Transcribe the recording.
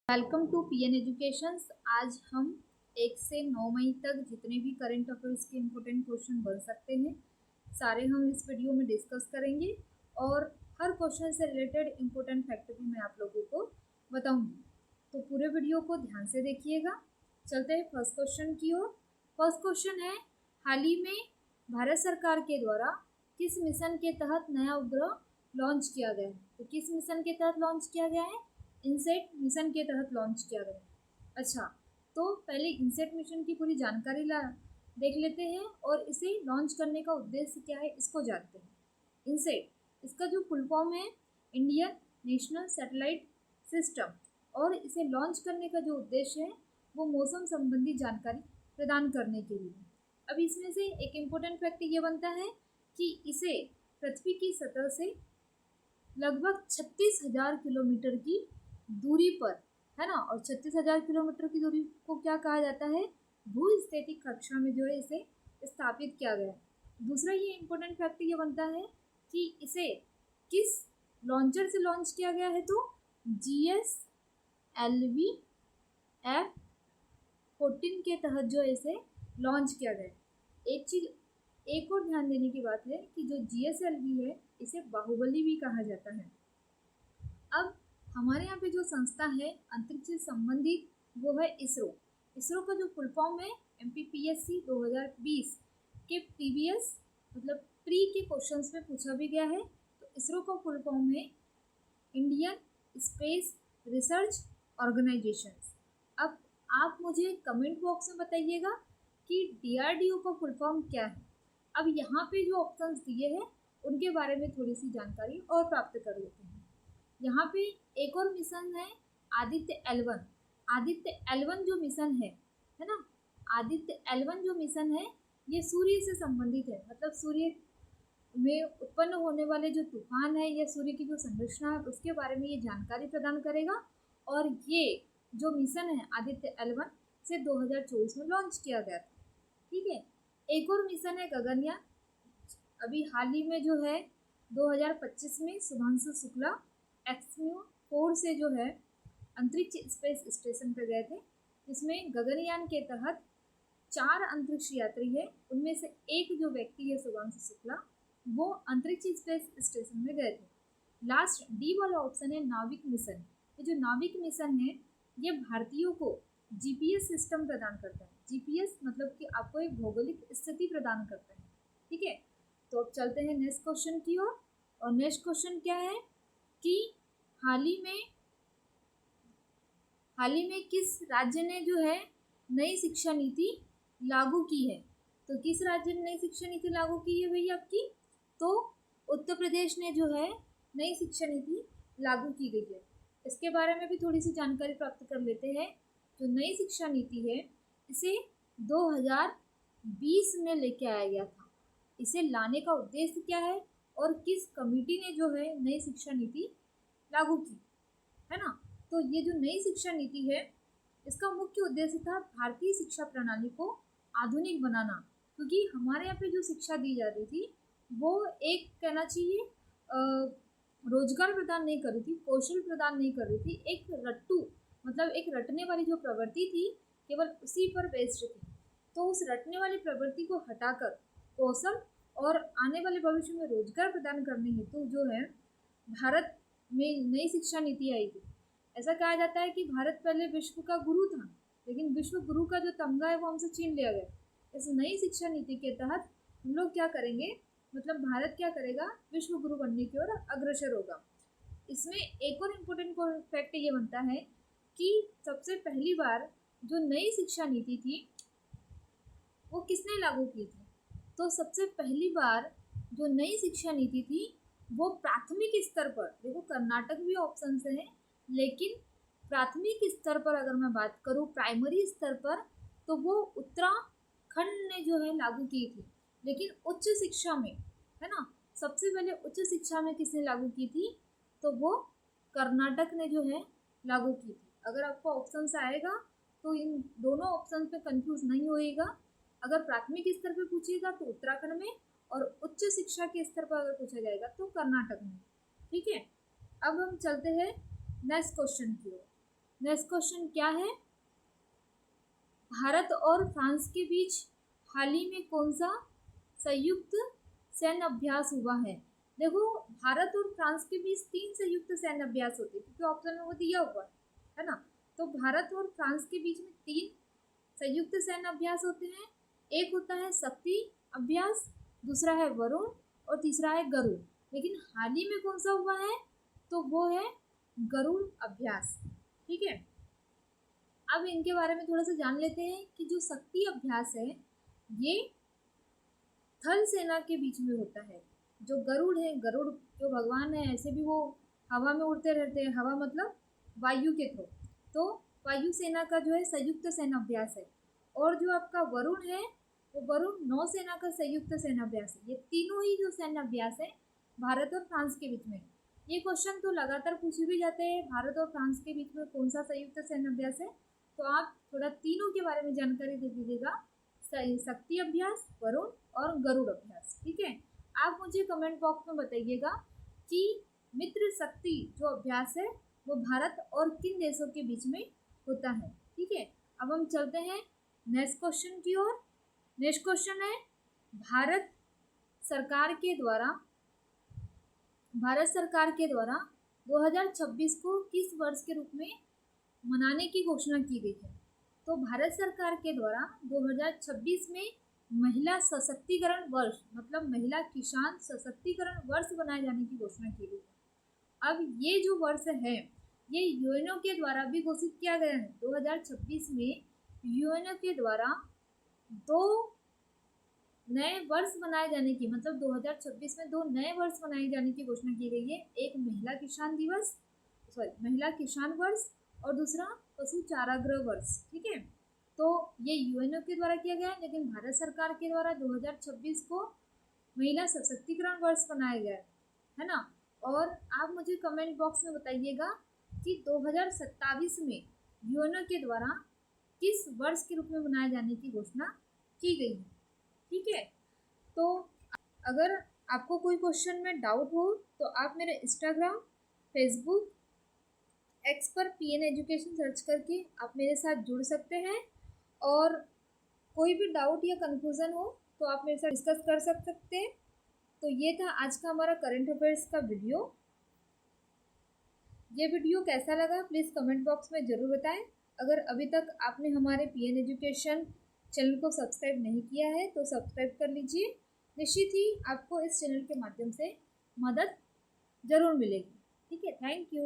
Welcome to PN educations. आज हम 1 से 9 मई तक जितने भी करंट अफेयर्स के इम्पोर्टेंट क्वेश्चन बन सकते हैं सारे हम इस वीडियो में डिस्कस करेंगे और हर क्वेश्चन से रिलेटेड इम्पोर्टेंट फैक्ट भी मैं आप लोगों को बताऊंगी। तो पूरे वीडियो को ध्यान से देखिएगा। चलते हैं फर्स्ट क्वेश्चन की ओर। फर्स्ट क्वेश्चन है, हाल ही में भारत सरकार के द्वारा किस मिशन के तहत नया उपग्रह लॉन्च किया गया है? तो किस मिशन के तहत लॉन्च किया गया है? इनसेट मिशन के तहत लॉन्च किया गया। अच्छा, तो पहले इनसेट मिशन की पूरी जानकारी देख लेते हैं और इसे लॉन्च करने का उद्देश्य क्या है इसको जानते हैं। इनसेट, इसका जो फुल फॉर्म है इंडियन नेशनल सैटेलाइट सिस्टम, और इसे लॉन्च करने का जो उद्देश्य है वो मौसम संबंधी जानकारी प्रदान करने के लिए। अब इसमें से एक इम्पोर्टेंट फैक्ट ये बनता है कि इसे पृथ्वी की सतह से लगभग 36,000 किलोमीटर की दूरी पर, है ना, और 36,000 किलोमीटर की दूरी को क्या कहा जाता है? भूस्थितिक कक्षा में जो है इसे स्थापित किया गया है। दूसरा ये इम्पोर्टेंट फैक्ट ये बनता है कि इसे किस लॉन्चर से लॉन्च किया गया है? तो GSLV F-14 के तहत जो इसे लॉन्च किया गया है। एक और ध्यान देने की बात है कि जो GSLV है इसे बाहुबली भी कहा जाता है। अब हमारे यहाँ पे जो संस्था है अंतरिक्ष से संबंधित वो है इसरो। इसरो का जो फुल फॉर्म है MPPSC 2020 के प्रीवियस मतलब प्री के क्वेश्चंस में पूछा भी गया है। तो इसरो का फुल फॉर्म है इंडियन स्पेस रिसर्च ऑर्गेनाइजेशन। अब आप मुझे कमेंट बॉक्स में बताइएगा कि DRDO का फुल फॉर्म क्या है। अब यहाँ पे जो ऑप्शंस दिए हैं उनके बारे में थोड़ी सी जानकारी और प्राप्त कर लेते हैं। यहाँ पे एक और मिशन है आदित्य L1। आदित्य L1 जो मिशन है ना, आदित्य L1 जो मिशन है ये सूर्य से संबंधित है। मतलब सूर्य में उत्पन्न होने वाले जो तूफान है या सूर्य की जो संरचना है उसके बारे में ये जानकारी प्रदान करेगा। और ये जो मिशन है आदित्य L1 से 2024 में लॉन्च किया गया था। ठीक है, एक और मिशन है गगनयान। अभी हाल ही में जो है 2025 में शुभांशु शुक्ला एक्सम्यू 4 से जो है अंतरिक्ष स्पेस स्टेशन पर गए थे, जिसमें गगनयान के तहत 4 अंतरिक्ष यात्री है। उनमें से एक जो व्यक्ति है शुभांशु शुक्ला, वो अंतरिक्ष स्पेस स्टेशन में गए थे। लास्ट डी वाला ऑप्शन है नाविक मिशन। ये जो नाविक मिशन है ये भारतीयों को GPS सिस्टम प्रदान करता है। GPS मतलब कि आपको एक भौगोलिक स्थिति प्रदान करता है। ठीक है, तो अब चलते हैं नेक्स्ट क्वेश्चन की ओर। और नेक्स्ट क्वेश्चन क्या है कि हाल ही में किस राज्य ने जो है नई शिक्षा नीति लागू की है? तो किस राज्य ने नई शिक्षा नीति लागू की है भैया आपकी? तो उत्तर प्रदेश ने जो है नई शिक्षा नीति लागू की गई है। इसके बारे में भी थोड़ी सी जानकारी प्राप्त कर लेते हैं। जो नई शिक्षा नीति है इसे 2020 में लेके आया गया था। इसे लाने का उद्देश्य क्या है और किस कमेटी ने जो है नई शिक्षा नीति लागू की, है ना? तो ये जो नई शिक्षा नीति है इसका मुख्य उद्देश्य था भारतीय शिक्षा प्रणाली को आधुनिक बनाना। क्योंकि हमारे यहाँ पे जो शिक्षा दी जाती थी वो एक कहना चाहिए रोजगार प्रदान नहीं कर रही थी, कौशल प्रदान नहीं कर रही थी। एक रट्टू मतलब एक रटने वाली जो प्रवृत्ति थी केवल उसी पर बेस्ड थी। तो उस रटने वाली प्रवृत्ति को हटाकर कौशल और आने वाले भविष्य में रोजगार प्रदान करने हेतु जो है भारत में नई शिक्षा नीति आई थी। ऐसा कहा जाता है कि भारत पहले विश्व का गुरु था, लेकिन विश्व गुरु का जो तमगा है वो हमसे छीन लिया गया। इस नई शिक्षा नीति के तहत हम लोग क्या करेंगे, मतलब भारत क्या करेगा, विश्व गुरु बनने की ओर अग्रसर होगा। इसमें एक और इम्पोर्टेंट फैक्ट ये बनता है कि सबसे पहली बार जो नई शिक्षा नीति थी वो किसने लागू की थी? तो सबसे पहली बार जो नई शिक्षा नीति थी वो प्राथमिक स्तर पर, देखो कर्नाटक भी ऑप्शन से है, लेकिन प्राथमिक स्तर पर अगर मैं बात करूँ प्राइमरी स्तर पर तो वो उत्तराखंड ने जो है लागू की थी। लेकिन उच्च शिक्षा में, है ना, सबसे पहले उच्च शिक्षा में किसने लागू की थी? तो वो कर्नाटक ने जो है लागू की थी। अगर आपको ऑप्शन से आएगा तो इन दोनों ऑप्शन पे कंफ्यूज नहीं होएगा। अगर प्राथमिक स्तर पर पूछेगा तो उत्तराखंड में, और उच्च शिक्षा के स्तर पर अगर पूछा जाएगा तो कर्नाटक में। ठीक है, अब हम चलते हैं नेक्स्ट क्वेश्चन की ओर। नेक्स्ट क्वेश्चन क्या है, भारत और फ्रांस के बीच हाल ही में कौन सा संयुक्त सैन्य अभ्यास हुआ है। देखो, भारत और फ्रांस के बीच 3 संयुक्त सैन्य अभ्यास होते हैं, क्योंकि ऑप्शन में वो दिया हुआ है ना। तो भारत और फ्रांस के बीच में 3 संयुक्त सैन्य अभ्यास होते हैं। एक होता है शक्ति अभ्यास, दूसरा है वरुण और तीसरा है गरुड़। लेकिन हाल ही में कौन सा हुआ है, तो वो है गरुड़ अभ्यास। ठीक है, अब इनके बारे में थोड़ा सा जान लेते हैं कि जो शक्ति अभ्यास है ये थल सेना के बीच में होता है। जो गरुड़ है, गरुड़ जो भगवान है, ऐसे भी वो हवा में उड़ते रहते हैं, हवा मतलब वायु के थ्रू। तो वायु सेना का जो है संयुक्त सैन्य अभ्यास है। और जो आपका वरुण है वो वरुण नौसेना का संयुक्त सैन्य अभ्यास है। ये तीनों ही जो सैन्य अभ्यास है भारत और फ्रांस के बीच में। ये क्वेश्चन तो लगातार पूछे भी जाते हैं, भारत और फ्रांस के बीच में कौन सा संयुक्त सैन्य अभ्यास है। तो आप थोड़ा तीनों के बारे में जानकारी दे दीजिएगा, शक्ति अभ्यास, वरुण और गरुड़ अभ्यास। ठीक है, आप मुझे कमेंट बॉक्स में बताइएगा कि मित्र शक्ति जो अभ्यास है वो भारत और किन देशों के बीच में होता है। ठीक है, अब हम चलते हैं नेक्स्ट क्वेश्चन की ओर। नेक्स्ट क्वेश्चन है, भारत सरकार के द्वारा 2026 को किस वर्ष के रूप में मनाने की घोषणा की गई है। तो भारत सरकार के द्वारा 2026 में महिला सशक्तिकरण वर्ष मतलब महिला किसान सशक्तिकरण वर्ष बनाए जाने की घोषणा की गई है। अब ये जो वर्ष है ये यूएनओ के द्वारा भी घोषित किया गया है। 2026 में यूएनओ के द्वारा 2 नए वर्ष बनाए जाने की, मतलब 2026 में 2 नए वर्ष बनाए जाने की घोषणा की गई है। एक महिला किसान वर्ष और दूसरा पशु चारागृह वर्ष। ठीक है, तो ये यूएनओ के द्वारा किया गया है, लेकिन भारत सरकार के द्वारा 2026 को महिला सशक्तिकरण वर्ष बनाया गया है ना। और आप मुझे कमेंट बॉक्स में बताइएगा कि 2027 में यूएनओ के द्वारा किस वर्ष के रूप में मनाए जाने की घोषणा की गई है। ठीक है, तो अगर आपको कोई क्वेश्चन में डाउट हो तो आप मेरे इंस्टाग्राम, फेसबुक, एक्स पर PN एजुकेशन सर्च करके आप मेरे साथ जुड़ सकते हैं। और कोई भी डाउट या कन्फ्यूज़न हो तो आप मेरे साथ डिस्कस कर सकते हैं। तो ये था आज का हमारा करंट अफेयर्स का वीडियो। ये वीडियो कैसा लगा प्लीज़ कमेंट बॉक्स में ज़रूर बताएं। अगर अभी तक आपने हमारे PN एजुकेशन चैनल को सब्सक्राइब नहीं किया है तो सब्सक्राइब कर लीजिए। निश्चित ही आपको इस चैनल के माध्यम से मदद ज़रूर मिलेगी। ठीक है, थैंक यू।